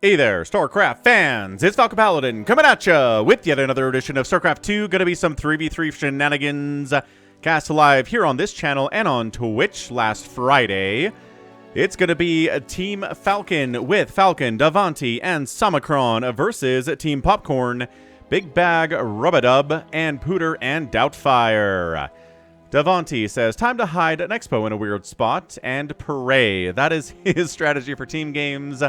Hey there, StarCraft fans! It's Falcon Paladin coming at ya with yet another edition of StarCraft 2. Gonna be some 3v3 shenanigans cast live here on this channel and on Twitch last Friday. It's gonna be a Team Falcon with Falcon, Davanti, and Somicron versus Team pOpKrN, Big Bag, Rubadub, and Pooter and Doubtfire. Davanti says, time to hide an expo in a weird spot and pray. That is his strategy for team games.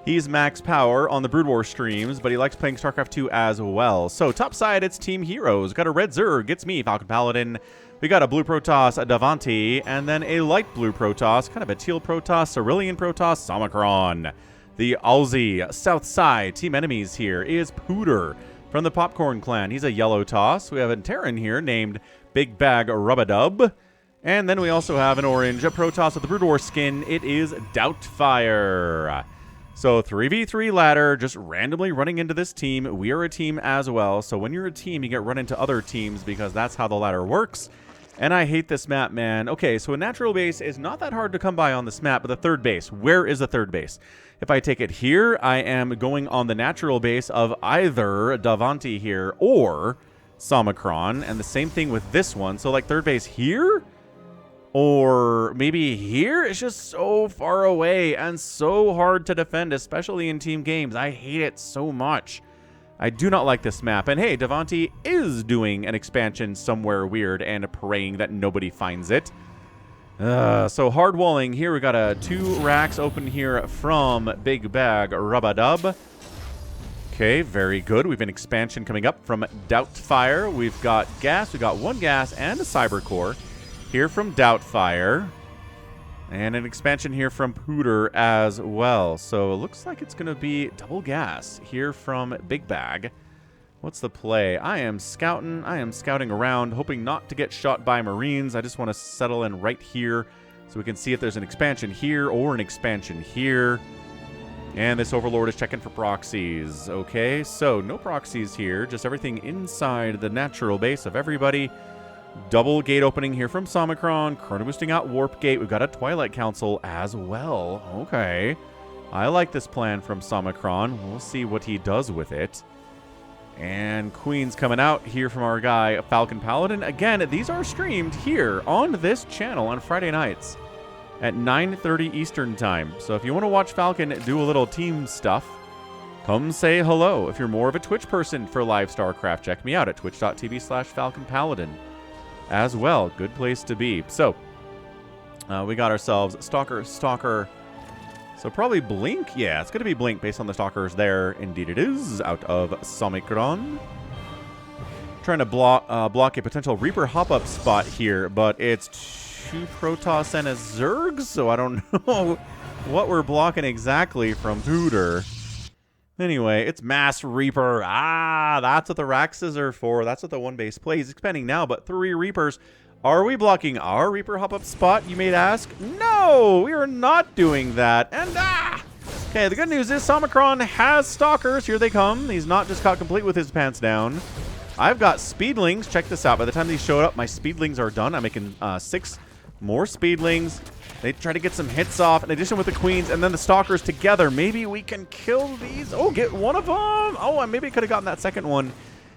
He's max power on the Brood War streams, but he likes playing StarCraft 2 as well. So top side, it's Team Heroes. Got a red Zerg, gets me, Falcon Paladin. We got a blue Protoss, a Davanti, and then a light blue Protoss, kind of a teal Protoss, Cerulean Protoss, Somicron. The Aussie south side team enemies here is Pooter from the pOpKrN clan. He's a yellow toss. We have a Terran here named Big Bag Rubadub. And then we also have an orange Protoss with the Brood War skin. It is Doubtfire. So 3v3 ladder, just randomly running into this team. We are a team as well. So when you're a team, you get run into other teams because that's how the ladder works. And I hate this map, man. Okay, so a natural base is not that hard to come by on this map, but the third base, where is the third base? If I take it here, I am going on the natural base of either Davanti here or Somicron. And the same thing with this one. So like third base here? Or maybe here? It's just so far away and so hard to defend, especially in team games. I hate it so much. I do not like this map. And hey, Davanti is doing an expansion somewhere weird and praying that nobody finds it. So hard walling here. We got 2 racks open here from Big Bag Rubadub. Okay, very good. We have an expansion coming up from Doubtfire. We've got gas. We've got 1 gas and a cyber core here from Doubtfire, and an expansion here from Pooter as well. So it looks like it's going to be double gas here from Big Bag. What's the play? I am scouting around, hoping not to get shot by Marines. I just want to settle in right here so we can see if there's an expansion here or an expansion here. And this Overlord is checking for proxies. Okay, so no proxies here, just everything inside the natural base of everybody. Double gate opening here from Somicron. Chrono boosting out Warp Gate. We've got a Twilight Council as well. Okay. I like this plan from Somicron. We'll see what he does with it. And Queen's coming out here from our guy, Falcon Paladin. Again, these are streamed here on this channel on Friday nights at 9:30 Eastern Time. So if you want to watch Falcon do a little team stuff, come say hello. If you're more of a Twitch person for live StarCraft, check me out at twitch.tv/FalconPaladin. As well. Good place to be. So, we got ourselves Stalker. So probably Blink. Yeah, it's going to be Blink based on the Stalkers there. Indeed it is. Out of Somicron. Trying to block a potential Reaper hop-up spot here, but it's 2 Protoss and a Zerg, so I don't know what we're blocking exactly from Pooter. Anyway, it's Mass Reaper. Ah, that's what the Raxes are for. That's what the one base play. He's expanding now, but 3 Reapers. Are we blocking our Reaper hop-up spot, you may ask? No, we are not doing that. And okay, the good news is Somicron has Stalkers. Here they come. He's not just caught complete with his pants down. I've got Speedlings. Check this out. By the time these showed up, my Speedlings are done. I'm making 6 more Speedlings. They try to get some hits off in addition with the Queens and then the Stalkers together. Maybe we can kill these. Oh, get one of them. Oh, I maybe could have gotten that second one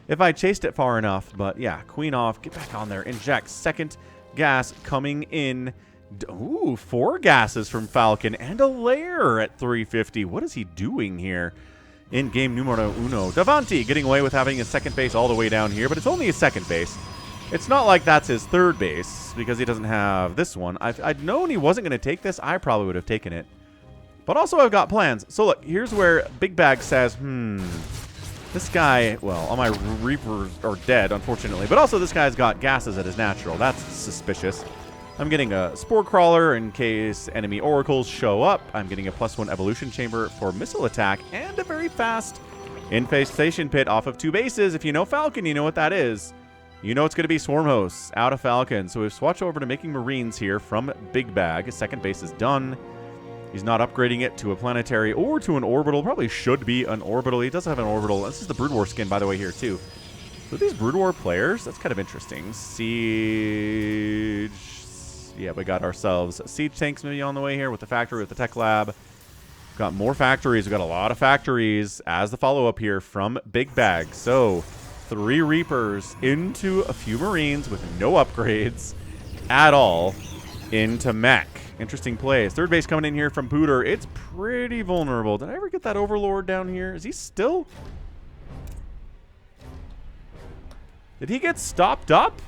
if I chased it far enough. But yeah, Queen off. Get back on there. Inject. Second gas coming in. Ooh, 4 gases from Falcon and a lair at 350. What is he doing here? In game numero uno. Davanti getting away with having a second base all the way down here, but it's only a second base. It's not like that's his third base, because he doesn't have this one. I'd known he wasn't going to take this. I probably would have taken it. But also I've got plans. So look, here's where Big Bag says, this guy, well, all my Reapers are dead, unfortunately. But also this guy's got gases at his natural. That's suspicious. I'm getting a Spore Crawler in case enemy Oracles show up. I'm getting a +1 Evolution Chamber for missile attack, and a very fast Infestation Pit off of 2 bases. If you know Falcon, you know what that is. You know it's going to be Swarm Hosts out of Falcon. So we've swatched over to making Marines here from Big Bag. His second base is done. He's not upgrading it to a planetary or to an orbital. Probably should be an orbital. He does have an orbital. This is the Brood War skin, by the way, here too. So these Brood War players, that's kind of interesting. Siege. Yeah, we got ourselves Siege tanks maybe on the way here with the factory, with the tech lab. got more factories. We've got a lot of factories as the follow-up here from Big Bag. So 3 Reapers into a few Marines with no upgrades at all into mech. Interesting plays. Third base coming in here from Pooter. It's pretty vulnerable. Did I ever get that Overlord down here? Is he still... Did he get stopped up?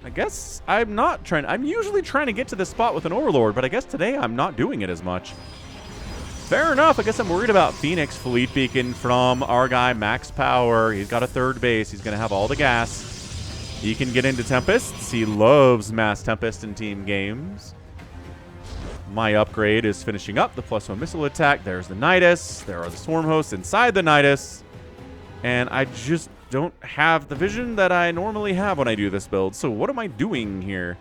I guess I'm not trying... I'm usually trying to get to this spot with an Overlord, but I guess today I'm not doing it as much. Fair enough. I guess I'm worried about Phoenix Fleet Beacon from our guy, Max Power. He's got a third base. He's going to have all the gas. He can get into Tempests. He loves Mass Tempest in team games. My upgrade is finishing up the +1 missile attack. There's the Nidus. There are the Swarm Hosts inside the Nidus. And I just don't have the vision that I normally have when I do this build. So what am I doing here?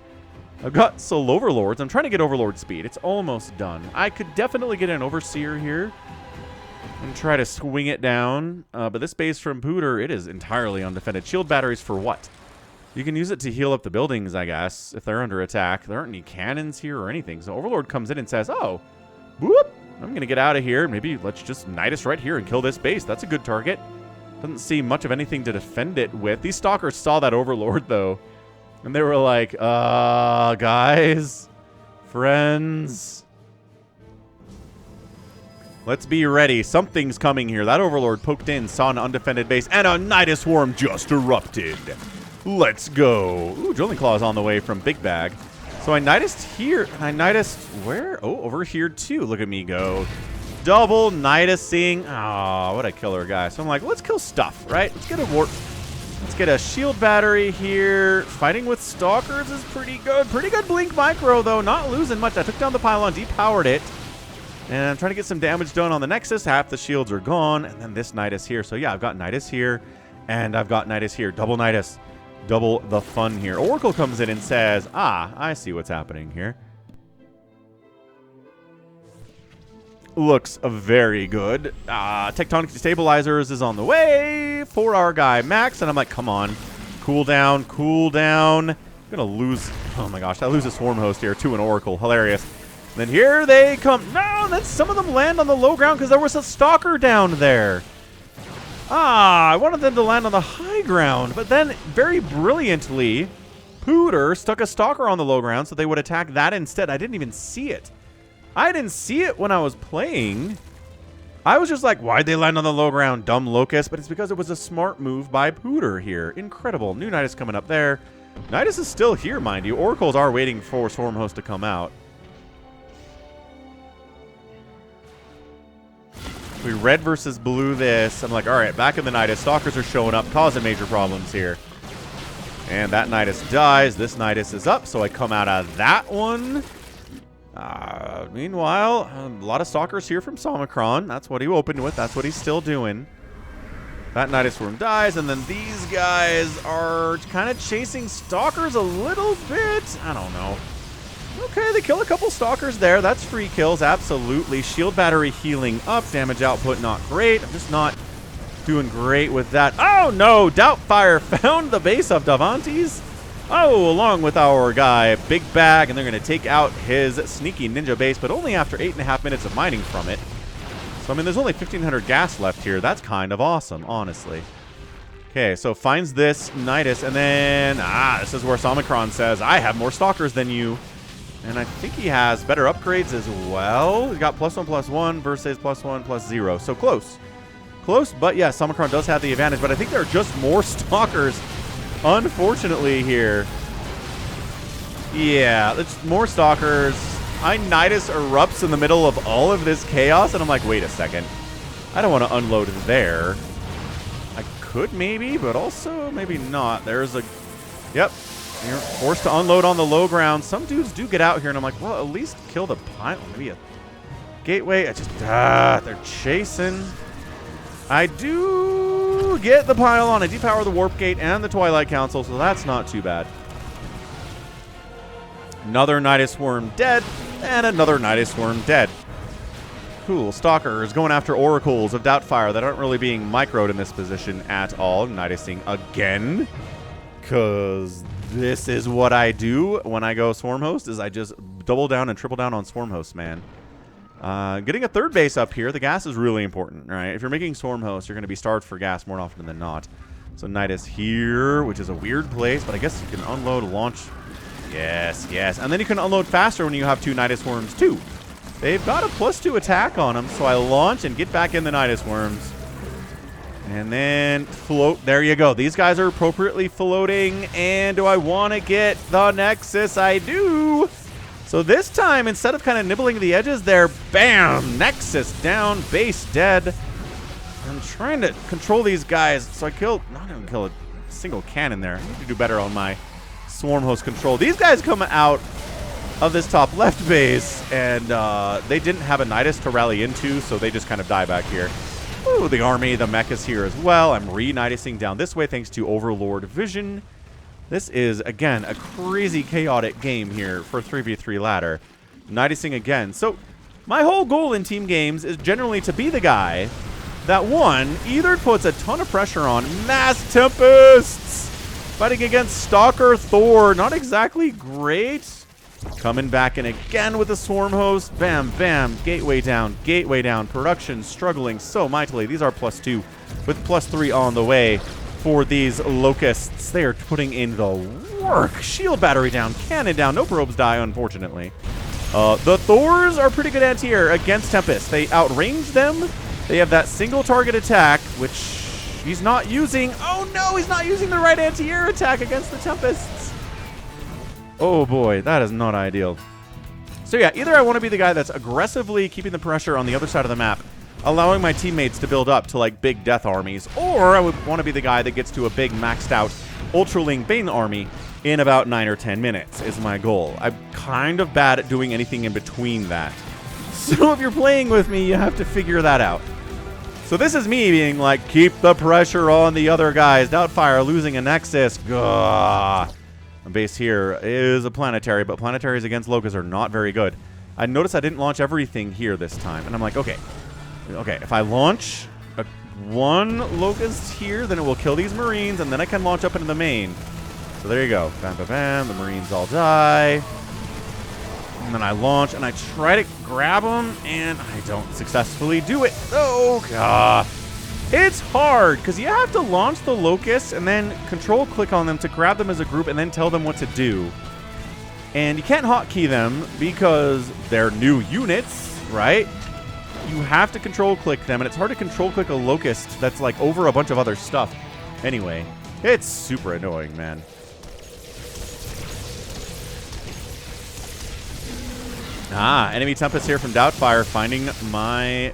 I've got Soul Overlords. I'm trying to get Overlord speed. It's almost done. I could definitely get an Overseer here and try to swing it down. But this base from Pooter, it is entirely undefended. Shield batteries for what? You can use it to heal up the buildings, I guess, if they're under attack. There aren't any cannons here or anything. So Overlord comes in and says, oh, whoop, I'm going to get out of here. Maybe let's just Nidus right here and kill this base. That's a good target. Doesn't see much of anything to defend it with. These Stalkers saw that Overlord, though. And they were like, guys, friends, let's be ready. Something's coming here. That Overlord poked in, saw an undefended base, and a Nidus Swarm just erupted. Let's go. Ooh, Drilling Claw is on the way from Big Bag. So I Nidused here. I Nidused where? Oh, over here too. Look at me go. Double Nidusing. Oh, what a killer guy. So I'm like, let's kill stuff, right? Let's get a warp. Let's get a shield battery here. Fighting with Stalkers is pretty good. Pretty good Blink Micro, though. Not losing much. I took down the pylon, depowered it. And I'm trying to get some damage done on the Nexus. Half the shields are gone. And then this Nidus here. So yeah, I've got Nidus here. And I've got Nidus here. Double Nidus. Double the fun here. Oracle comes in and says, I see what's happening here. Looks very good. Tectonic Destabilizers is on the way for our guy Max. And I'm like, come on. Cool down, cool down. I'm going to lose. Oh my gosh, I lose a Swarm Host here to an Oracle. Hilarious. And then here they come. No, then some of them land on the low ground because there was a Stalker down there. I wanted them to land on the high ground. But then, very brilliantly, Pooter stuck a Stalker on the low ground so they would attack that instead. I didn't even see it. I didn't see it when I was playing. I was just like, why'd they land on the low ground? Dumb Locust. But it's because it was a smart move by Pooter here. Incredible. New Nidus coming up there. Nidus is still here, mind you. Oracles are waiting for Swarm Host to come out. We red versus blue this. I'm like, all right, back in the Nidus. Stalkers are showing up, causing major problems here. And that Nidus dies. This Nidus is up, so I come out of that one. Meanwhile, a lot of Stalkers here from Somicron. That's what he opened with. That's what he's still doing. That Nidus Swarm dies, and then these guys are kind of chasing Stalkers a little bit. I don't know. Okay, they kill a couple Stalkers there. That's free kills, absolutely. Shield battery healing up. Damage output not great. I'm just not doing great with that. Oh, no. Doubtfire found the base of Davante's. Oh, along with our guy, Big Bag, and they're going to take out his sneaky ninja base, but only after 8.5 minutes of mining from it. So, I mean, there's only 1,500 gas left here. That's kind of awesome, honestly. Okay, so finds this Nidus, and then, this is where Somicron says, I have more Stalkers than you. And I think he has better upgrades as well. He's got +1/+1 versus +1/+0. So close. Close, but yeah, Somicron does have the advantage, but I think there are just more Stalkers, unfortunately, here. Yeah, it's more Stalkers. Nidus erupts in the middle of all of this chaos, and I'm like, wait a second. I don't want to unload there. I could maybe, but also maybe not. There's a... Yep. You're forced to unload on the low ground. Some dudes do get out here, and I'm like, well, at least kill the pylon. Maybe a gateway. I just... they're chasing. I do get the pylon. I depower the Warp Gate and the Twilight Council, so that's not too bad. Another Nidus Swarm dead, and another Nidus Swarm dead. Cool. Stalkers going after Oracles of Doubtfire that aren't really being microed in this position at all. Nidusing again, because this is what I do when I go Swarm Host, is I just double down and triple down on Swarm Host, man. Getting a third base up here. The gas is really important, right? If you're making Swarm Host, you're going to be starved for gas more often than not. So Nidus here, which is a weird place, but I guess you can unload, launch. Yes, yes. And then you can unload faster when you have 2 Nidus Worms, too. They've got a +2 attack on them, so I launch and get back in the Nidus Worms. And then float. There you go. These guys are appropriately floating. And do I want to get the Nexus? I do. So this time, instead of kind of nibbling the edges there, bam! Nexus down, base dead. I'm trying to control these guys. So I killed, not even kill a single cannon there. I need to do better on my Swarm Host control. These guys come out of this top left base, and they didn't have a Nidus to rally into, so they just kind of die back here. Ooh, the army, the mech is here as well. I'm re-Nidusing down this way thanks to Overlord Vision. This is, again, a crazy chaotic game here for 3v3 ladder. Nidusing again. So my whole goal in team games is generally to be the guy that, one, either puts a ton of pressure on Mass Tempests. Fighting against Stalker Thor. Not exactly great. Coming back in again with the Swarm Host. Bam, bam. Gateway down. Gateway down. Production struggling so mightily. These are +2 with +3 on the way for these Locusts. They are putting in the work. Shield battery down. Cannon down. No probes die, unfortunately. The Thors are pretty good anti-air against Tempest. They outrange them. They have that single target attack, which he's not using. Oh, no. He's not using the right anti-air attack against the Tempests. Oh boy, that is not ideal. So yeah, either I want to be the guy that's aggressively keeping the pressure on the other side of the map, allowing my teammates to build up to like big death armies, or I would want to be the guy that gets to a big maxed out Ultraling Bane army in about 9 or 10 minutes is my goal. I'm kind of bad at doing anything in between that. So if you're playing with me, you have to figure that out. So this is me being like, keep the pressure on the other guys. Doubtfire losing a Nexus. Gah. Base here is a planetary, but planetaries against Locust are not very good. I noticed I didn't launch everything here this time, and I'm like, okay, if I launch one Locust here, then it will kill these Marines, and then I can launch up into the main. So there you go. Bam, bam, bam. The Marines all die. And then I launch, and I try to grab them, and I don't successfully do it. Oh, God. It's hard, because you have to launch the Locusts and then control-click on them to grab them as a group and then tell them what to do. And you can't hotkey them because they're new units, right? You have to control-click them, and it's hard to control-click a Locust that's, like, over a bunch of other stuff. Anyway, it's super annoying, man. Enemy Tempest here from Doubtfire, finding my...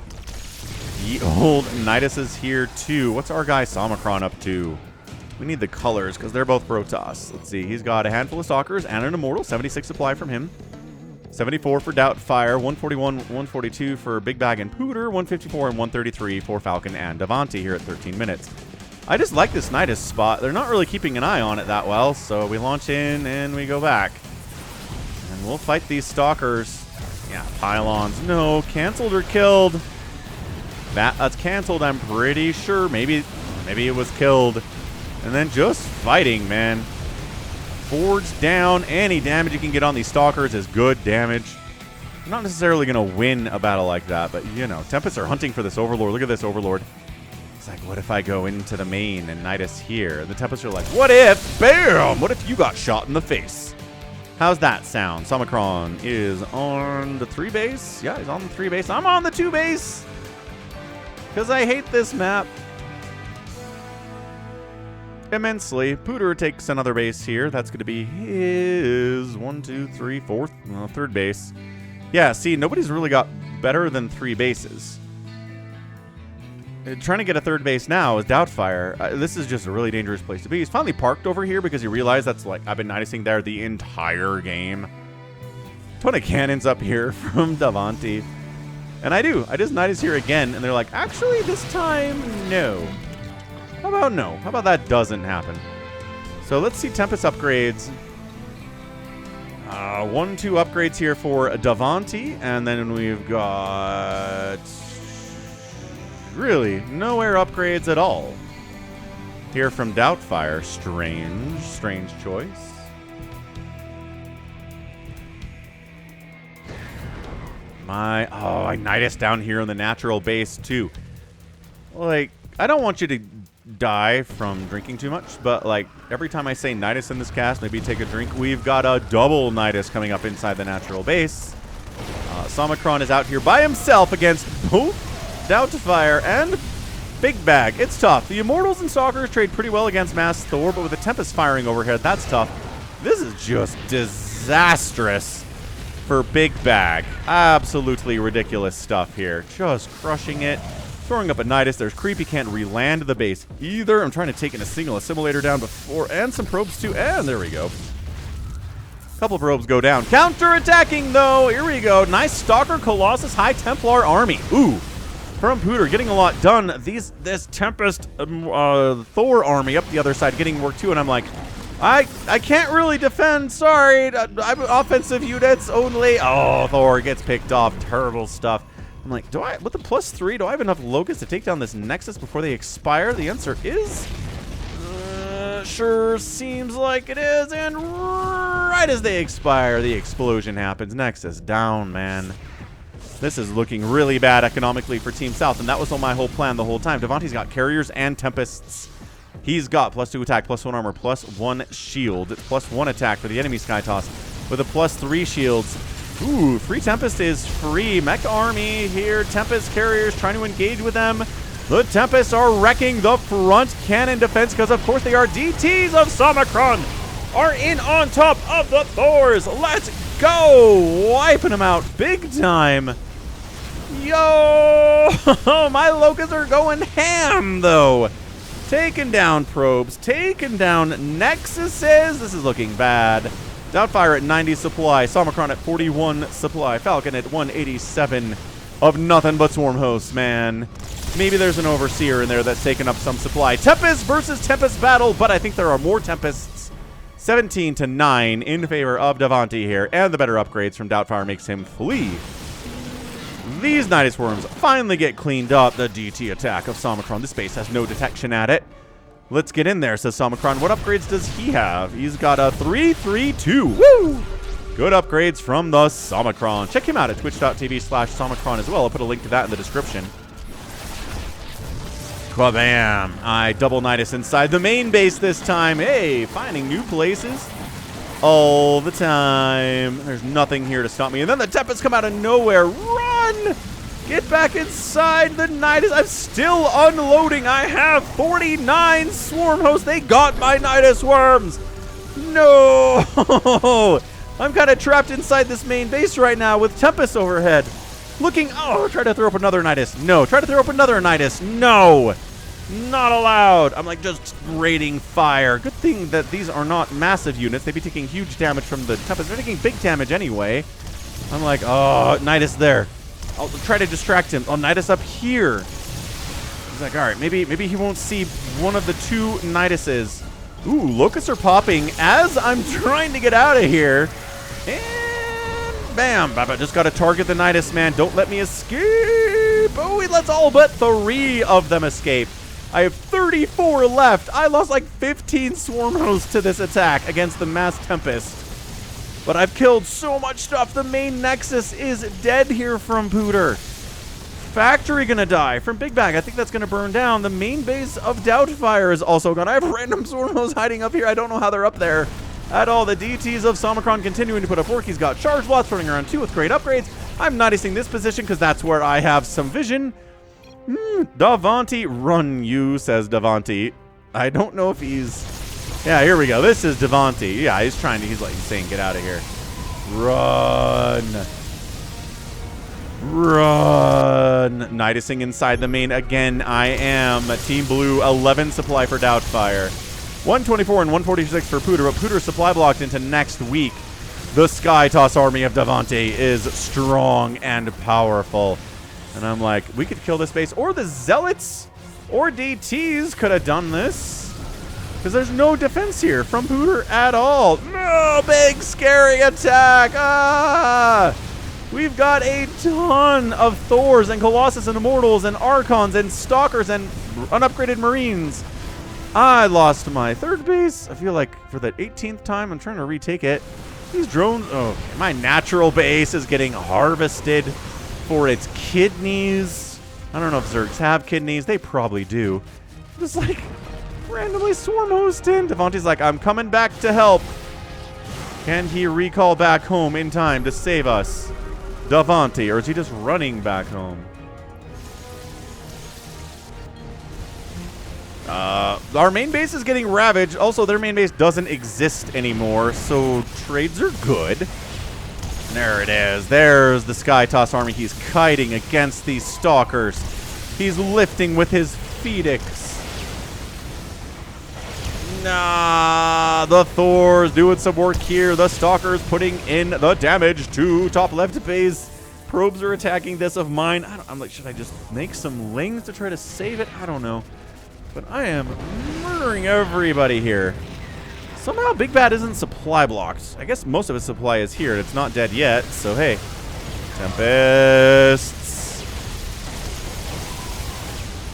The old Nidus is here, too. What's our guy Somicron up to? We need the colors, because they're both Protoss. Let's see. He's got a handful of Stalkers and an Immortal. 76 supply from him. 74 for Doubtfire. 141, 142 for Big Bag and Pooter. 154 and 133 for Falcon and Davanti here at 13 minutes. I just like this Nidus spot. They're not really keeping an eye on it that well, so we launch in and we go back. And we'll fight these Stalkers. Yeah, pylons. No, canceled or killed. That's canceled, I'm pretty sure. Maybe it was killed. And then just fighting, man. Forge down. Any damage you can get on these Stalkers is good damage. I'm not necessarily going to win a battle like that, but, you know, Tempests are hunting for this Overlord. Look at this Overlord. It's like, what if I go into the main and Nidus here? And the Tempests are like, what if? Bam! What if you got shot in the face? How's that sound? Somicron is on the 3 base. Yeah, he's on the 3 base. I'm on the 2 base. Because I hate this map immensely. Pooter takes another base here. That's going to be his 1, 2, 3, 4th, well, 3rd base. Yeah, see, nobody's really got better than 3 bases. Trying to get a 3rd base now is Doubtfire. This is just a really dangerous place to be. He's finally parked over here because he realized that's like, I've been Nidusing there the entire game. Ton of cannons up here from Davanti. And I do. I just Nidus here again, and they're like, actually, this time, no. How about no? How about that doesn't happen? So let's see Tempest upgrades. 1, 2 upgrades here for Davanti, and then we've got really no air upgrades at all. Here from Doubtfire. Strange choice. I Nidus down here in the natural base too. Like, I don't want you to die from drinking too much, but like every time I say Nidus in this cast, maybe take a drink. We've got a double Nidus coming up inside the natural base. Somicron is out here by himself against both Doubtfire and Big Bag. It's tough. The Immortals and Stalkers trade pretty well against Mass Thor, but with the Tempest firing overhead, that's tough. This is just disastrous for Big Bag. Absolutely ridiculous stuff here. Just crushing it. Throwing up a Nidus. There's creep. He can't re-land the base either. I'm trying to take in a single assimilator down before, and some probes too. And there we go. Couple probes go down. Counter-attacking, though. Here we go. Nice Stalker, Colossus, High Templar army. Ooh. From pOpKrN, getting a lot done. This Tempest Thor army up the other side getting work too, and I'm like, I can't really defend. Sorry. I'm offensive units only. Oh, Thor gets picked off. Terrible stuff. I'm like, with the +3, do I have enough Locusts to take down this Nexus before they expire? The answer is, sure seems like it is. And right as they expire, the explosion happens. Nexus down, man. This is looking really bad economically for Team South, and that was my whole plan the whole time. Devante's got Carriers and Tempests. He's got +2 attack, +1 armor, +1 shield. It's +1 attack for the enemy Sky Toss with a +3 shields. Ooh, free Tempest is free. Mech army here. Tempest Carriers trying to engage with them. The Tempests are wrecking the front cannon defense because, of course, they are DTs of Somicron. Are in on top of the Thors. Let's go. Wiping them out big time. Yo! My Locusts are going ham, though. Taking down probes. Taking down Nexuses. This is looking bad. Doubtfire at 90 supply. Somicron at 41 supply. Falcon at 187 of nothing but Swarm Hosts, man. Maybe there's an Overseer in there that's taken up some supply. Tempest versus Tempest battle, but I think there are more Tempests. 17-9 in favor of Devante here, and the better upgrades from Doubtfire makes him flee. These Nidus Worms finally get cleaned up. The DT attack of Somicron. This base has no detection at it. Let's get in there, says Somicron. What upgrades does he have? He's got a 3-3-2. Woo! Good upgrades from the Somicron. Check him out at twitch.tv/Somicron as well. I'll put a link to that in the description. Kabam! I double Nidus inside the main base this time. Hey, finding new places all the time. There's nothing here to stop me. And then the Tempests come out of nowhere. Run! Get back inside the Nidus. I'm still unloading. I have 49 Swarm Hosts. They got my Nidus Worms. No! I'm kind of trapped inside this main base right now with Tempest overhead. Looking, oh, try to throw up another Nidus. No, try to throw up another Nidus. No, not allowed. I'm like just raiding fire. Good thing that these are not massive units. They'd be taking huge damage from the Tempest. They're taking big damage anyway. I'm like, oh, Nidus there. I'll try to distract him. Oh, Nidus up here. He's like, all right, maybe he won't see one of the two Niduses. Ooh, Locusts are popping as I'm trying to get out of here. And bam, Baba just got to target the Nidus, man. Don't let me escape. Oh, he lets all but 3 of them escape. I have 34 left. I lost like 15 Swarm Hosts to this attack against the Mass Tempest. But I've killed so much stuff. The main Nexus is dead here from pOpKrN. Factory gonna die from Big Bag. I think that's gonna burn down. The main base of Doubtfire is also gone. I have random Swarm Hosts hiding up here. I don't know how they're up there at all. The DTs of Somicron continuing to put up work. He's got charge lots running around too with great upgrades. I'm Nidusing this position because that's where I have some vision. Devante, run you, says Devante. I don't know if he's... Yeah, here we go. This is Devante. Yeah, he's saying, get out of here. Run. Run. Nidusing inside the main again. I am Team Blue, 11 supply for Doubtfire. 124 and 146 for pOpKrN, but pOpKrN supply blocked into next week. The Sky Toss army of Devante is strong and powerful. And I'm like, we could kill this base, or the Zealots or DTs could have done this. Because there's no defense here from pOpKrN at all. No, big scary attack. Ah! We've got a ton of Thors and Colossus and Immortals and Archons and Stalkers and unupgraded Marines. I lost my third base. I feel like for the 18th time, I'm trying to retake it. These drones, oh, my natural base is getting harvested. for its kidneys. I don't know if Zergs have kidneys. They probably do. Just like randomly swarm hosting. Devontae's like, I'm coming back to help. Can he recall back home in time to save us? Devontae, or is he just running back home? Our main base is getting ravaged. Also, their main base doesn't exist anymore, so trades are good. There it is. There's the Sky Toss army. He's kiting against these stalkers. He's lifting with his Phoenix. Nah, the Thor's doing some work here. The Stalker's putting in the damage to top left base. Probes are attacking this of mine. I'm like, should I just make some lings to try to save it? I don't know. But I am murdering everybody here. Somehow Big Bad isn't supply blocked. I guess most of his supply is here, and it's not dead yet. So, hey. Tempests.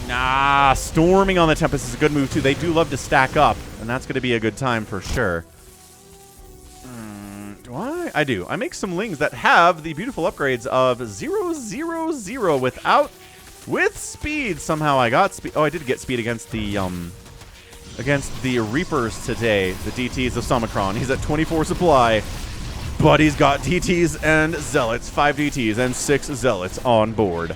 Nah, storming on the Tempest is a good move, too. They do love to stack up, and that's going to be a good time for sure. Do I? I do. I make some lings that have the beautiful upgrades of 000 with speed. Somehow I got speed. Oh, I did get speed against the Reapers today. The DTs of Somicron. He's at 24 supply, but he's got DTs and Zealots. 5 DTs and 6 Zealots on board.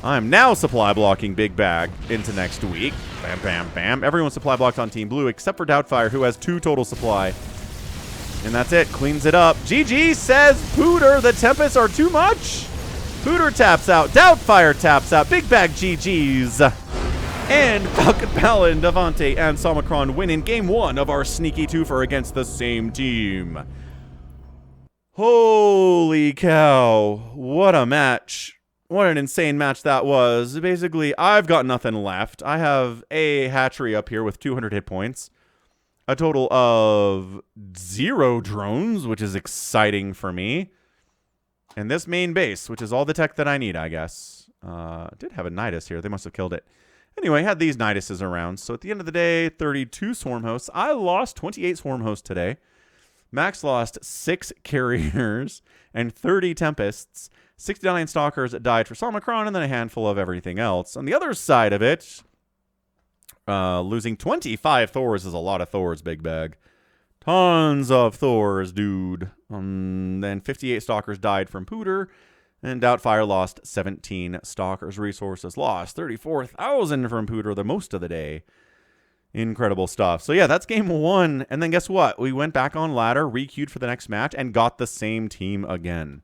I'm now supply blocking Big Bag into next week. Bam, bam, bam. Everyone's supply blocked on Team Blue except for Doubtfire, who has 2 total supply. And that's it. Cleans it up. GG says Pooter. The Tempests are too much. Pooter taps out. Doubtfire taps out. Big Bag GG's. And Falcon Paladin, Devontae, and Somicron win in Game 1 of our sneaky twofer against the same team. Holy cow. What a match. What an insane match that was. Basically, I've got nothing left. I have a hatchery up here with 200 hit points. A total of 0 drones, which is exciting for me. And this main base, which is all the tech that I need, I guess. Did have a Nidus here. They must have killed it. Anyway, had these Niduses around. So at the end of the day, 32 swarm hosts. I lost 28 swarm hosts today. Max lost 6 carriers and 30 Tempests. 69 Stalkers died for Somicron, and then a handful of everything else. On the other side of it, losing 25 Thors is a lot of Thors, Big Bag. Tons of Thors, dude. Then 58 Stalkers died from Pooter, and Doubtfire lost 17 Stalkers. Resources lost 34,000 from Pooter the most of the day. Incredible stuff. So yeah, that's Game 1. And then guess what? We went back on ladder, re-queued for the next match, and got the same team again.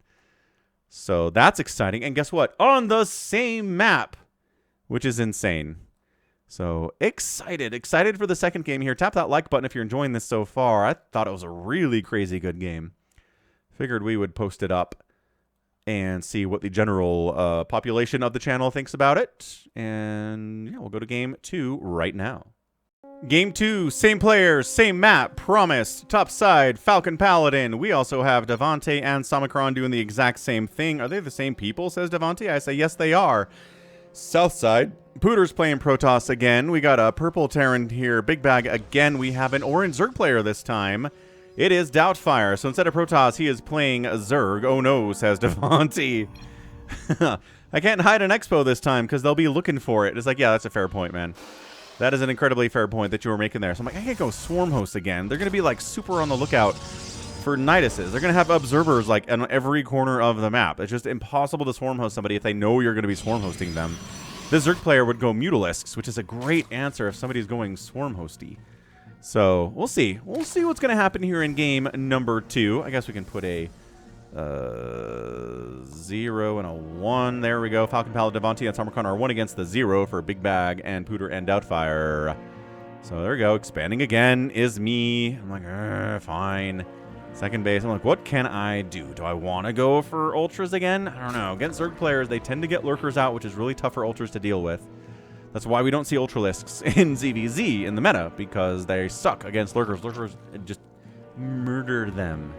So that's exciting. And guess what? On the same map, which is insane. So excited for the second game here. Tap that like button if you're enjoying this so far. I thought it was a really crazy good game. Figured we would post it up and see what the general population of the channel thinks about it. And yeah, we'll go to Game 2 right now. Game 2, same players, same map, promised. Top side, Falcon Paladin. We also have Devontae and Somicron doing the exact same thing. Are they the same people, says Devontae? I say, yes, they are. South side, Pooter's playing Protoss again. We got a purple Terran here. Big Bag again. We have an orange Zerg player this time. It is Doubtfire. So instead of Protoss, he is playing Zerg. Oh no, says Devontae. I can't hide an expo this time because they'll be looking for it. It's like, yeah, that's a fair point, man. That is an incredibly fair point that you were making there. So I'm like, I can't go swarm host again. They're going to be like super on the lookout for Niduses. They're going to have observers like on every corner of the map. It's just impossible to swarm host somebody if they know you're going to be swarm hosting them. This Zerg player would go Mutalisks, which is a great answer if somebody's going swarm hosty. So we'll see. We'll see what's going to happen here in game number 2. I guess we can put a 0 and a 1. There we go. Falcon Paladin, Devontae, and Somicron are 1 against the 0 for Big Bag and Pooter and Doubtfire. So there we go. Expanding again is me. I'm like, fine. Second base. I'm like, what can I do? Do I want to go for Ultras again? I don't know. Against Zerg players, they tend to get Lurkers out, which is really tough for Ultras to deal with. That's why we don't see Ultralisks in ZVZ in the meta, because they suck against Lurkers. Lurkers just murder them.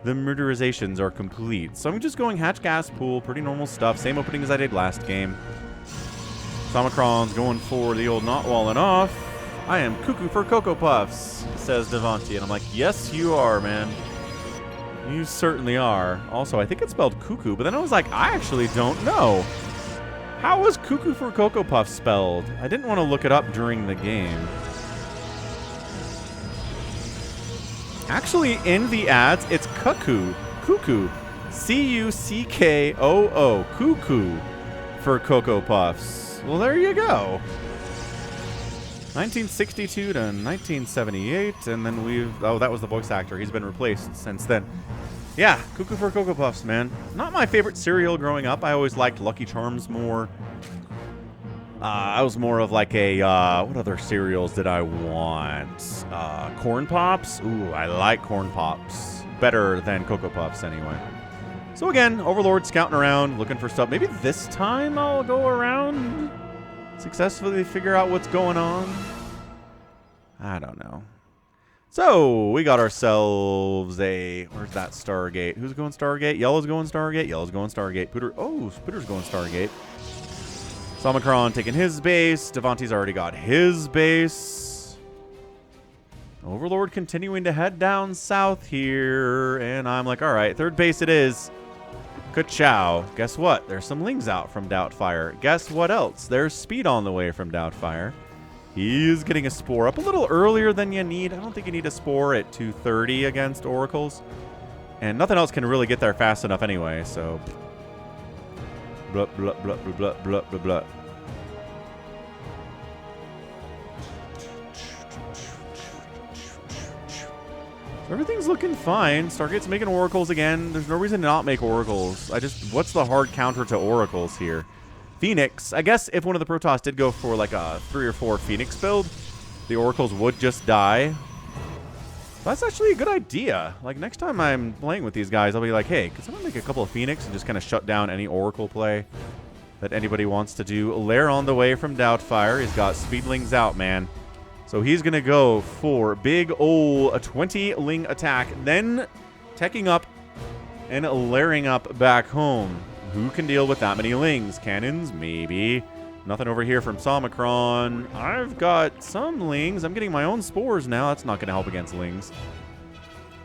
The murderizations are complete. So I'm just going Hatch Gas Pool. Pretty normal stuff. Same opening as I did last game. Somicron's going for the old not walling off. I am cuckoo for Cocoa Puffs, says Devontae. And I'm like, yes, you are, man. You certainly are. Also, I think it's spelled cuckoo, but then I was like, I actually don't know. How was cuckoo for Cocoa Puff spelled? I didn't want to look it up during the game. Actually, in the ads, it's cuckoo. Cuckoo. C-U-C-K-O-O. Cuckoo for Cocoa Puffs. Well, there you go. 1962 to 1978, and then oh, that was the voice actor. He's been replaced since then. Yeah, Cuckoo for Cocoa Puffs, man. Not my favorite cereal growing up. I always liked Lucky Charms more. I was more of like a, what other cereals did I want? Corn Pops? Ooh, I like Corn Pops. Better than Cocoa Puffs, anyway. So again, Overlord scouting around, looking for stuff. Maybe this time I'll go around, successfully figure out what's going on. I don't know. So, we got ourselves a... Where's that Stargate? Who's going Stargate? Yellow's going Stargate. Yellow's going Stargate. Pooter's going Stargate. Somicron taking his base. Devante's already got his base. Overlord continuing to head down south here. And I'm like, alright, third base it is. Ka-chow. Guess what? There's some Lings out from Doubtfire. Guess what else? There's speed on the way from Doubtfire. He's getting a Spore up a little earlier than you need. I don't think you need a Spore at 230 against Oracles. And nothing else can really get there fast enough anyway, so... Blah, blah, blah, blah, blah, blah, blah, blah. Everything's looking fine. Stargate's making Oracles again. There's no reason to not make Oracles. What's the hard counter to Oracles here? Phoenix. I guess if one of the Protoss did go for like a 3 or 4 Phoenix build, the Oracles would just die. That's actually a good idea. Like next time I'm playing with these guys, I'll be like, hey, can someone make a couple of Phoenix and just kind of shut down any Oracle play that anybody wants to do? Lair on the way from Doubtfire. He's got Speedlings out, man. So he's going to go for big ol' a 20 Ling attack, then teching up and layering up back home. Who can deal with that many Lings? Cannons? Maybe. Nothing over here from Somicron. I've got some Lings. I'm getting my own Spores now. That's not going to help against Lings.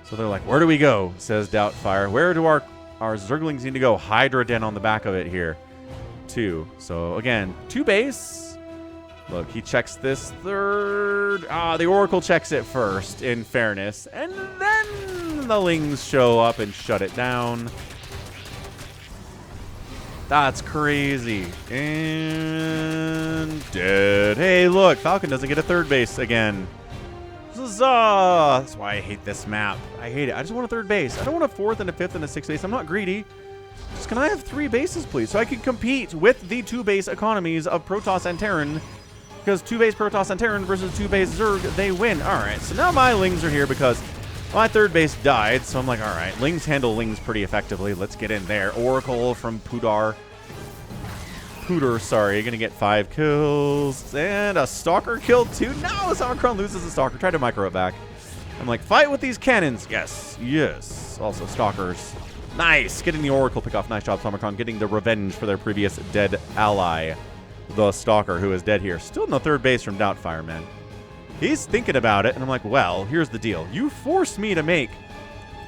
So they're like, where do we go? Says Doubtfire. Where do our Zerglings need to go? Hydra Den on the back of it here. 2. So again, 2 base. Look, he checks this third. The Oracle checks it first, in fairness. And then the Lings show up and shut it down. That's crazy. And dead. Hey, look. Falcon doesn't get a third base again. Huzzah! That's why I hate this map. I hate it. I just want a third base. I don't want a 4th and a 5th and a 6th base. I'm not greedy. Just can I have 3 bases, please? So I can compete with the 2-base economies of Protoss and Terran. Because 2-base Protoss and Terran versus 2-base Zerg, they win. Alright, so now my Lings are here because my third base died, so I'm like, alright, Lings handle Lings pretty effectively. Let's get in there. Oracle from Pooter, sorry, gonna get 5 kills. And a Stalker kill too. No, Somicron loses the Stalker. Try to micro it back. I'm like, fight with these cannons. Yes, yes. Also, Stalkers. Nice. Getting the Oracle pick off. Nice job, Somicron. Getting the revenge for their previous dead ally, the Stalker, who is dead here. Still no third base from Doubtfire, man. He's thinking about it, and I'm like, well, here's the deal. You forced me to make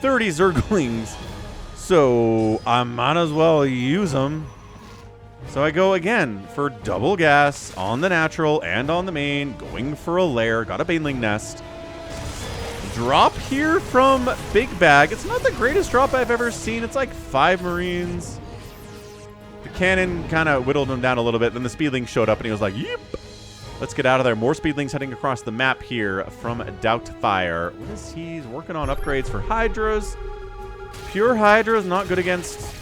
30 Zerglings, so I might as well use them. So I go again for double gas on the natural and on the main, going for a lair. Got a Baneling Nest. Drop here from Big Bag. It's not the greatest drop I've ever seen. It's like 5 Marines. The cannon kind of whittled him down a little bit. Then the Speedling showed up, and he was like, yep. Let's get out of there. More Speedlings heading across the map here from Doubtfire. What is he? He's working on upgrades for Hydras. Pure Hydras, not good against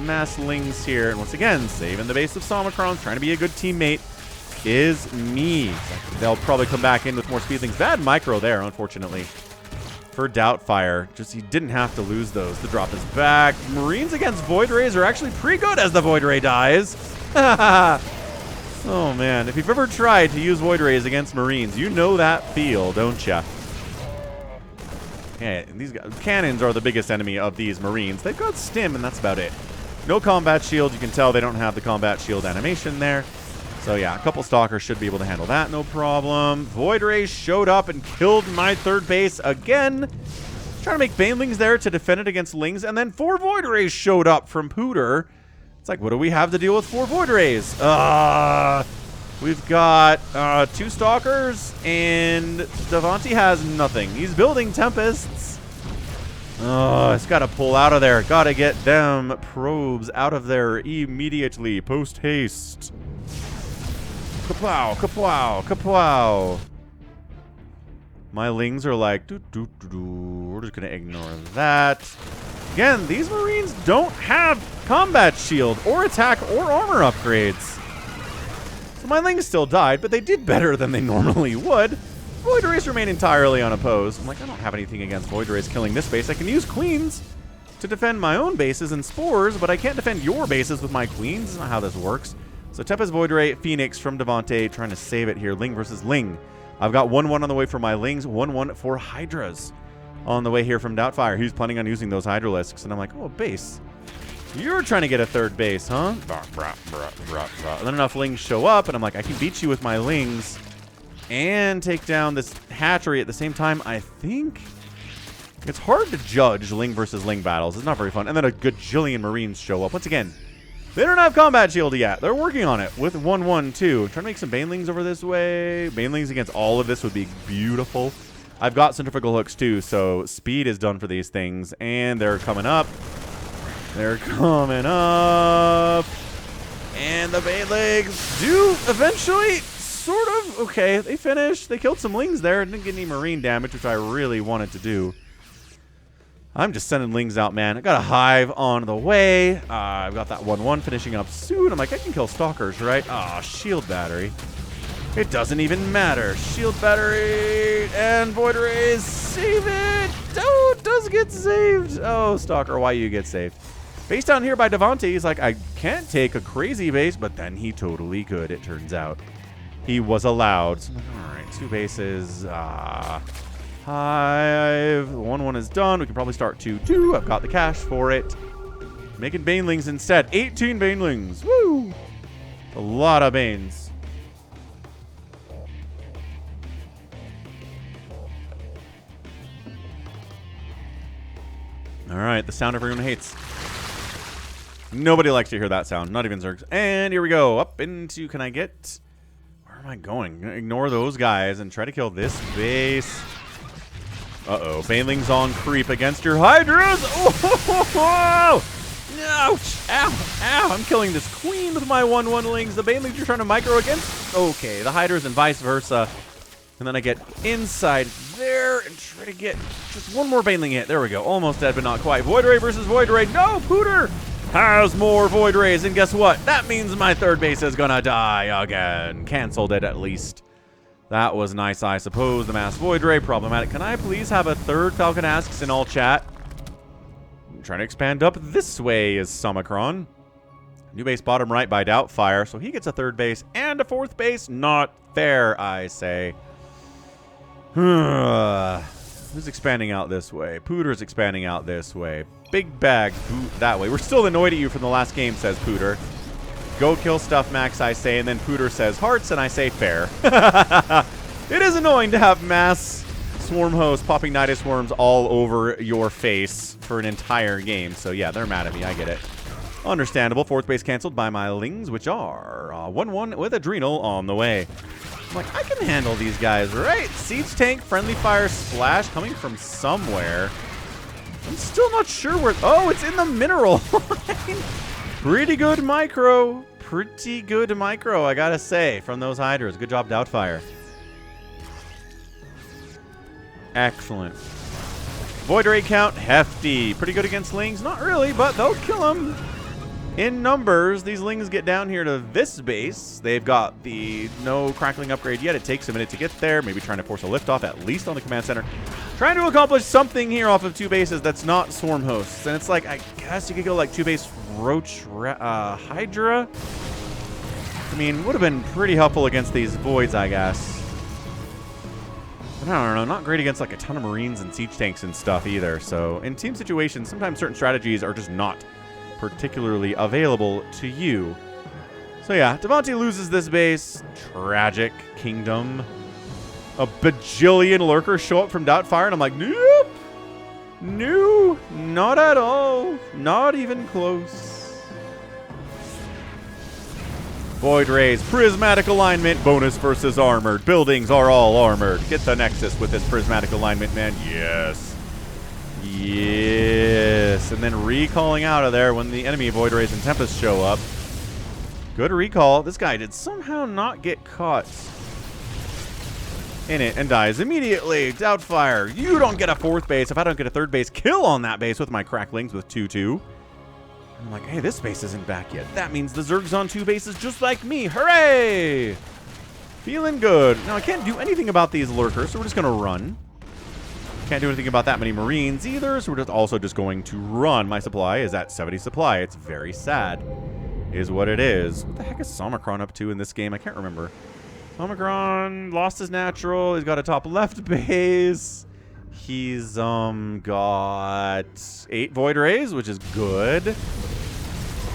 mass Lings here. And once again, saving the base of Somicron, trying to be a good teammate, is me. They'll probably come back in with more Speedlings. Bad micro there, unfortunately, for Doubtfire. Just, he didn't have to lose those. The drop is back. Marines against Void Rays are actually pretty good as the Void Ray dies. Oh, man. If you've ever tried to use Void Rays against Marines, you know that feel, don't ya? Yeah, these guys, cannons are the biggest enemy of these Marines. They've got Stim, and that's about it. No combat shield. You can tell they don't have the combat shield animation there. So, yeah, a couple Stalkers should be able to handle that, no problem. Void Rays showed up and killed my third base again. Trying to make banelings there to defend it against lings, and then 4 void rays showed up from pooter. It's like, what do we have to deal with 4 void rays? We've got 2 stalkers, and Devontae has nothing. He's building tempests. Oh, it's got to pull out of there. Got to get them probes out of there immediately. Post haste. Kaplow, kaplow, kaplow. My lings are like, we're just going to ignore that. Again, these Marines don't have combat shield or attack or armor upgrades. So my lings still died, but they did better than they normally would. Void Rays remain entirely unopposed. I'm like, I don't have anything against Void Rays killing this base. I can use Queens to defend my own bases and Spores, but I can't defend your bases with my Queens. That's not how this works. So Tempest Void Ray, Phoenix from Devontae, trying to save it here. Ling versus Ling. I've got 1-1 on the way for my Lings, 1-1 for Hydras on the way here from Doubtfire. He's planning on using those Hydralisks, and I'm like, oh, base. You're trying to get a 3rd base, huh? And then enough Lings show up, and I'm like, I can beat you with my Lings and take down this hatchery at the same time. I think it's hard to judge Ling versus Ling battles. It's not very fun. And then a gajillion Marines show up. Once again, they don't have combat shield yet. They're working on it with 1-1 too. Trying to make some Banelings over this way. Banelings against all of this would be beautiful. I've got centrifugal hooks too, so speed is done for these things. And they're coming up. They're coming up. And the Banelings do eventually sort of, okay, they finished. They killed some Lings there. Didn't get any Marine damage, which I really wanted to do. I'm just sending Lings out, man. I got a Hive on the way. I've got that 1-1 finishing up soon. I'm like, I can kill Stalkers, right? Ah, Shield Battery. It doesn't even matter. Shield Battery and Void Rays. Save it. Oh, it does get saved. Oh, Stalker, why you get saved? Base down here by Devontae. He's like, I can't take a crazy base, but then he totally could, it turns out. He was allowed. So I'm like, all right, 2 bases. Hive. 1-1 is done. We can probably start 2-2. I've got the cash for it. Making Banelings instead. 18 Banelings. Woo! A lot of Banes. All right, the sound everyone hates. Nobody likes to hear that sound. Not even Zergs. And here we go. Up into... Can I get... Where am I going? Ignore those guys and try to kill this base. Uh-oh. Banelings on creep against your Hydras. Oh! Ouch! Ow! Ow! I'm killing this queen with my 1-1 Lings. The Banelings are trying to micro against... Okay, the Hydras and vice versa. And then I get inside there and try to get just one more Baneling hit. There we go. Almost dead, but not quite. Void Ray versus Void Ray. No! Pooter has more Void Rays. And guess what? That means my 3rd base is gonna die again. Canceled it at least. That was nice, I suppose. The Mass Void Ray, problematic. Can I please have a 3rd Falcon Asks in all chat? I'm trying to expand up this way is Somicron. New base bottom right by Doubtfire. So he gets a 3rd base and a 4th base. Not fair, I say. Who's expanding out this way? Pooter's expanding out this way. Big bag boot that way. We're still annoyed at you from the last game, says Pooter. Go kill stuff, Max, I say, and then Pooter says hearts, and I say fair. It is annoying to have mass swarm hosts popping Nidus swarms all over your face for an entire game. So yeah, they're mad at me. I get it. Understandable. 4th base canceled by my Lings, which are 1-1 with Adrenal on the way. I'm like, I can handle these guys, right? Siege tank, friendly fire, splash coming from somewhere. I'm still not sure where... Oh, it's in the mineral line. Pretty good micro. Pretty good micro, I gotta say, from those Hydras. Good job, Doubtfire. Excellent. Void Ray count, hefty. Pretty good against Lings. Not really, but they'll kill them. In numbers, these Lings get down here to this base. They've got the no crackling upgrade yet. It takes a minute to get there. Maybe trying to force a liftoff, at least on the command center. Trying to accomplish something here off of 2 bases that's not swarm hosts. And it's like, I guess you could go like 2 base Roach Hydra. I mean, would have been pretty helpful against these voids, I guess. But I don't know, not great against like a ton of Marines and siege tanks and stuff either. So in team situations, sometimes certain strategies are just not particularly available to you. So yeah, Devontae loses this base. Tragic Kingdom. A bajillion lurkers show up from Doubtfire, and I'm like, nope. No, not at all. Not even close. Void Rays, prismatic alignment, bonus versus armored. Buildings are all armored. Get the Nexus with this prismatic alignment, man. Yes. Yes. And then recalling out of there when the enemy Void Rays and Tempest show up. Good recall. This guy did somehow not get caught in it and dies immediately. Doubtfire, you don't get a 4th base. If I don't get a 3rd base kill on that base with my cracklings with 2-2. I'm like, hey, this base isn't back yet. That means the Zerg's on 2 bases just like me. Hooray! Feeling good. Now, I can't do anything about these lurkers, so we're just going to run. Can't do anything about that many Marines either, so we're also just going to run. My supply is at 70 supply. It's very sad. Is what it is. What the heck is Somicron up to in this game? I can't remember. Somicron lost his natural. He's got a top left base. He's got 8 Void Rays, which is good.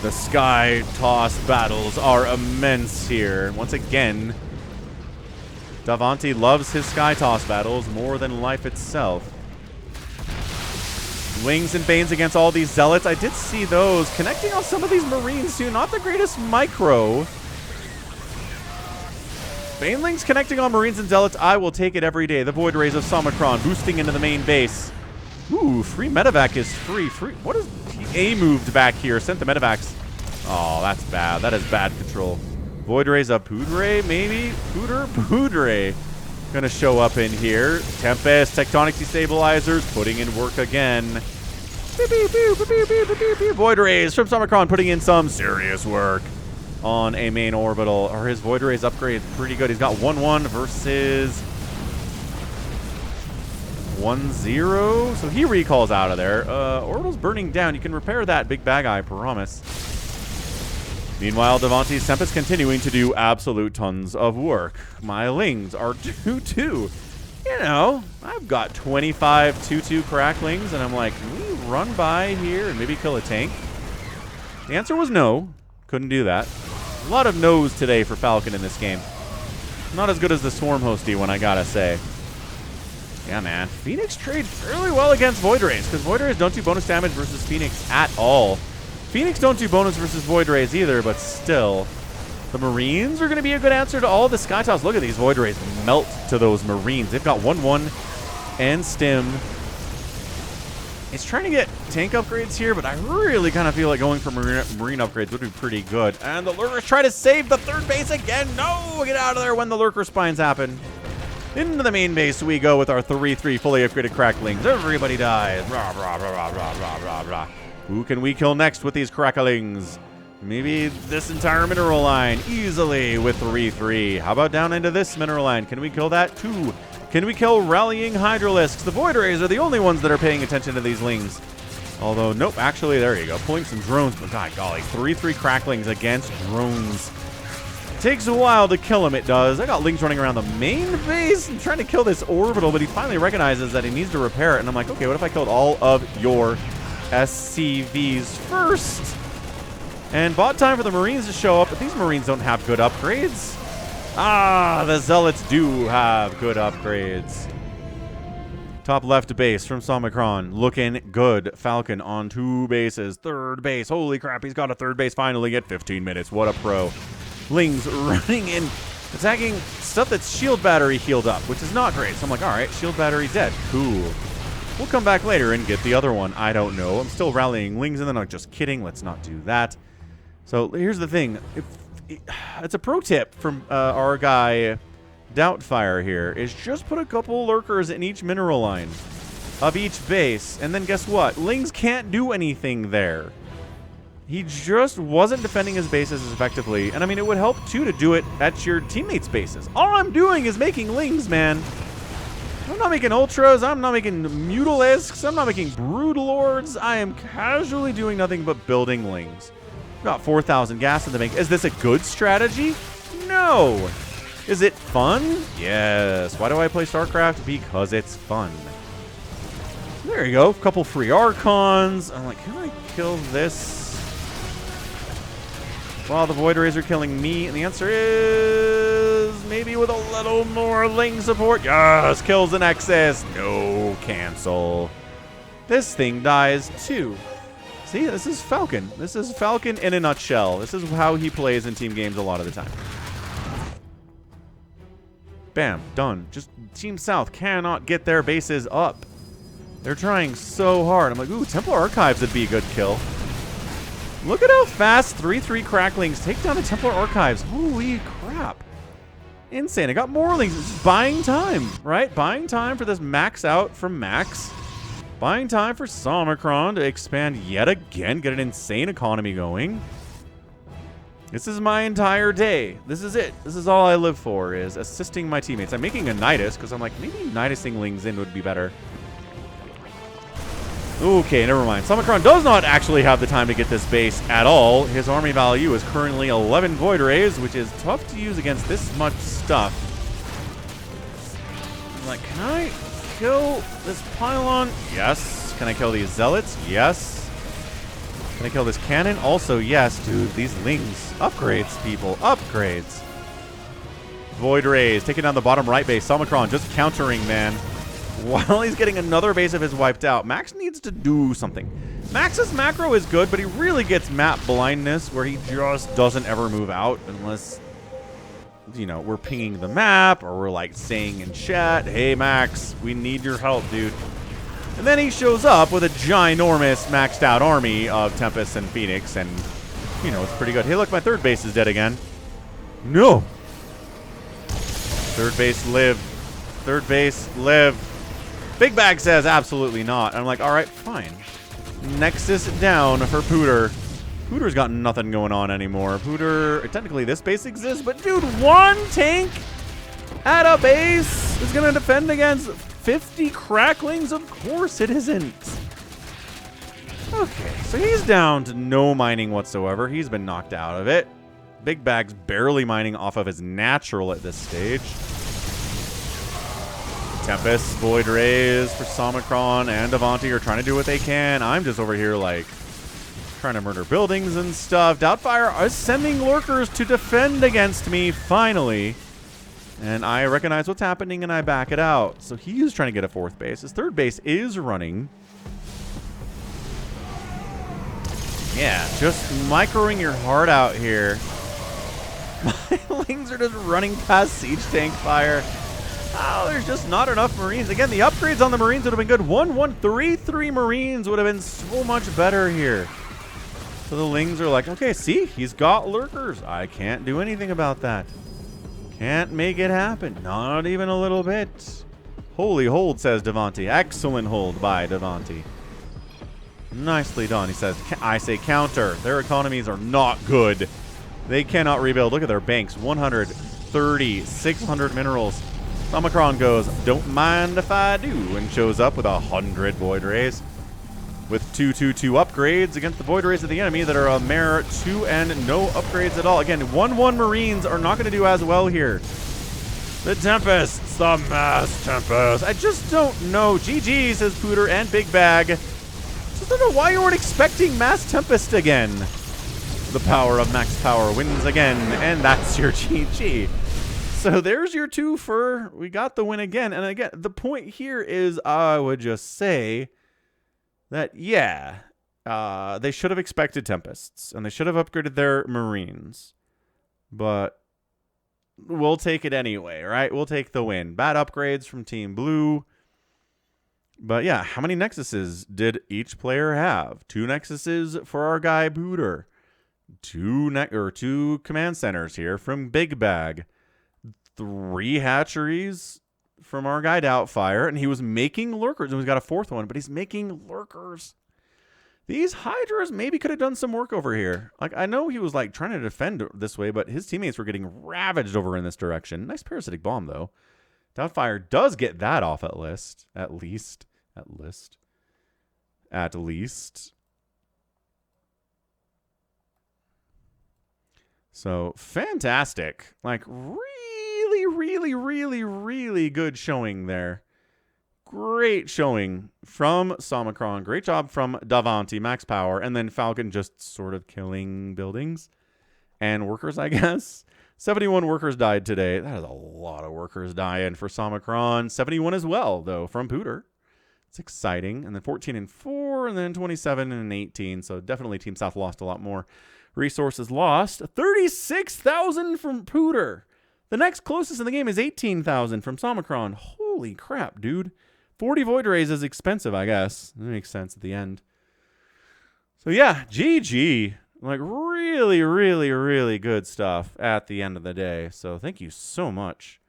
The Sky Toss battles are immense here. Once again, Davanti loves his Sky Toss battles more than life itself. Wings and Banes against all these Zealots. I did see those connecting on some of these Marines too. Not the greatest micro. Banelings connecting on Marines and Zealots. I will take it every day. The Void Rays of Somicron boosting into the main base. Ooh, free medevac is free. What is he A-moved back here? Sent the medevacs. Oh, that's bad. That is bad control. Void Rays of Poudre, maybe? Poudre. Gonna show up in here. Tempest, Tectonic Destabilizers, putting in work again. Void Rays from Somicron putting in some serious work on a main orbital. Are his Void Rays upgrades pretty good? He's got 1-1 versus 1-0. So he recalls out of there. Orbital's burning down. You can repair that, Big Bag Eye, promise. Meanwhile, Davanti's Tempest continuing to do absolute tons of work. My Lings are 2-2. You know, I've got 25 2-2 cracklings, and I'm like, can we run by here and maybe kill a tank? The answer was no. Couldn't do that. A lot of no's today for Falcon in this game. Not as good as the Swarm Hosty one, I gotta say. Yeah, man. Phoenix trades fairly well against Void Rays, because Void Rays don't do bonus damage versus Phoenix at all. Phoenix don't do bonus versus Void Rays either, but still. The Marines are going to be a good answer to all the Sky Toss. Look at these Void Rays melt to those Marines. They've got 1-1 and Stim. He's trying to get tank upgrades here, but I really kind of feel like going for Marine upgrades would be pretty good. And the Lurkers try to save the 3rd base again. No! Get out of there when the Lurker spines happen. Into the main base we go with our 3-3 fully upgraded cracklings. Everybody dies. Rah, rah, rah, rah, rah, rah, rah, rah. Who can we kill next with these cracklings? Maybe this entire mineral line easily with 3-3. How about down into this mineral line? Can we kill that too? Can we kill rallying Hydralisks? The Void Rays are the only ones that are paying attention to these Lings. Although, nope, actually, there you go. Pulling some drones, but god golly, 3-3 cracklings against drones. Takes a while to kill him, it does. I got Lings running around the main base and trying to kill this orbital, but he finally recognizes that he needs to repair it. And I'm like, okay, what if I killed all of your SCVs first? And bought time for the Marines to show up, but these Marines don't have good upgrades. Ah, the Zealots do have good upgrades. Top left base from Somicron. Looking good. Falcon on 2 bases. 3rd base. Holy crap, he's got a 3rd base finally at 15 minutes. What a pro. Lings running in, attacking stuff that's shield battery healed up, which is not great. So I'm like, all right, shield battery dead. Cool. We'll come back later and get the other one. I don't know. I'm still rallying Lings, and then I'm just kidding. Let's not do that. So here's the thing. It's a pro tip from our guy Doubtfire here, is just put a couple lurkers in each mineral line of each base, and then guess what? Lings can't do anything there. He just wasn't defending his bases as effectively, and I mean, it would help too to do it at your teammates' bases. All I'm doing is making Lings, man. I'm not making Ultras, I'm not making Mutalisks, I'm not making Broodlords. I am casually doing nothing but building Lings. Got 4,000 gas in the bank. Is this a good strategy? No. Is it fun? Yes. Why do I play StarCraft? Because it's fun. There you go. A couple free Archons. I'm like, can I kill this while the Void Rays are killing me? And the answer is maybe with a little more Ling support. Yes. Kills in excess. No. Cancel. This thing dies too. See, this is Falcon. This is Falcon in a nutshell. This is how he plays in team games a lot of the time. Bam, done. Just Team South cannot get their bases up. They're trying so hard. I'm like, ooh, Templar Archives would be a good kill. Look at how fast 3-3 Cracklings take down the Templar Archives. Holy crap. Insane. I got more links. It's buying time, right? Buying time for this max out from Max. Buying time for Somicron to expand yet again, get an insane economy going. This is my entire day. This is it. This is all I live for, is assisting my teammates. I'm making a Nidus because I'm like, maybe Nidusing Lings in would be better. Okay, never mind. Somicron does not actually have the time to get this base at all. His army value is currently 11 Void Rays, which is tough to use against this much stuff. I'm like, can I kill this pylon? Yes. Can I kill these zealots? Yes. Can I kill this cannon? Also, yes. Dude, these Lings. Upgrades, people. Upgrades. Void Rays. Taking down the bottom right base. Somicron just countering, man. While he's getting another base of his wiped out. Max needs to do something. Max's macro is good, but he really gets map blindness where he just doesn't ever move out unless, you know, we're pinging the map or we're like saying in chat, hey Max, we need your help, dude. And then he shows up with a ginormous maxed out army of Tempest and Phoenix, and, you know, it's pretty good. Hey, look, my third base is dead again. No. Third base live. Third base live. Big Bag says absolutely not. I'm like, all right, fine. Nexus down for Pooter. Pooter's got nothing going on anymore. Pooter, technically this base exists, but dude, one tank at a base is going to defend against 50 Cracklings? Of course it isn't. Okay, so he's down to no mining whatsoever. He's been knocked out of it. Big Bag's barely mining off of his natural at this stage. Tempest, Void Rays for Somicron and Avanti are trying to do what they can. I'm just over here, like, trying to murder buildings and stuff. Doubtfire is sending lurkers to defend against me, finally. And I recognize what's happening, and I back it out. So he's trying to get a fourth base. His third base is running. Yeah, just microing your heart out here. My Lings are just running past siege tank fire. Oh, there's just not enough Marines. Again, the upgrades on the Marines would have been good. 1-1-3-3 Marines would have been so much better here. So the Lings are like, okay, see, he's got lurkers. I can't do anything about that. Can't make it happen. Not even a little bit. Holy hold, says Devonti. Excellent hold by Devonti. Nicely done. He says, I say counter. Their economies are not good. They cannot rebuild. Look at their banks. 130, 600 minerals. Somicron goes, don't mind if I do, and shows up with 100 Void Rays. With 2-2-2 upgrades against the Void Rays of the enemy that are a mere 2 and no upgrades at all. Again, 1-1 Marines are not going to do as well here. The Tempests, the Mass Tempest. I just don't know. GG, says Pooter and Big Bag. Just don't know why you weren't expecting Mass Tempest again. The power of max power wins again, and that's your GG. So there's your 2 for, we got the win again. And again, the point here is, I would just say that, yeah, they should have expected Tempests, and they should have upgraded their Marines. But we'll take it anyway, right? We'll take the win. Bad upgrades from Team Blue. But yeah, how many Nexuses did each player have? 2 Nexuses for our guy Pooter. 2 command centers here from Big Bag. 3 hatcheries from our guy Doubtfire, and he was making lurkers, and he's got a 4th one, but he's making lurkers. These Hydras maybe could have done some work over here. Like, I know he was like trying to defend this way, but his teammates were getting ravaged over in this direction. Nice parasitic bomb though. Doubtfire does get that off at least. So fantastic. Like, really good showing there. Great showing from Somicron. Great job from Davanti, max power. And then Falcon just sort of killing buildings and workers, I guess. 71 workers died today. That is a lot of workers dying for Somicron. 71 as well, though, from Pooter. It's exciting. And then 14 and 4, and then 27 and 18. So definitely Team South lost a lot more. Resources lost. 36,000 from Pooter. The next closest in the game is 18,000 from Somicron. Holy crap, dude. 40 Void Rays is expensive, I guess. That makes sense at the end. So yeah, GG. Like really, really, really good stuff at the end of the day. So thank you so much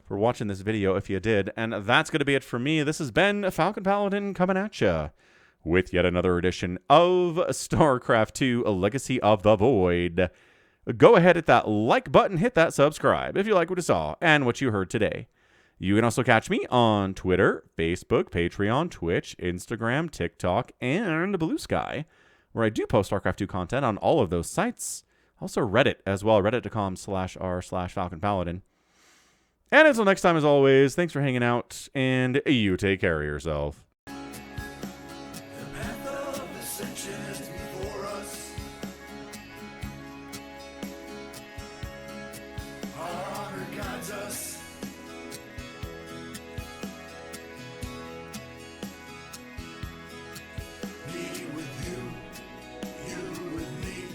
for watching this video if you did. And that's going to be it for me. This has been Falcon Paladin coming at you with yet another edition of StarCraft 2, A Legacy of the Void. Go ahead, hit that like button, hit that subscribe if you like what you saw and what you heard today. You can also catch me on Twitter, Facebook, Patreon, Twitch, Instagram, TikTok, and Blue Sky, where I do post StarCraft 2 content on all of those sites. Also Reddit as well, reddit.com/r/FalconPaladin. And until next time, as always, thanks for hanging out, and you take care of yourself. The path of ascension before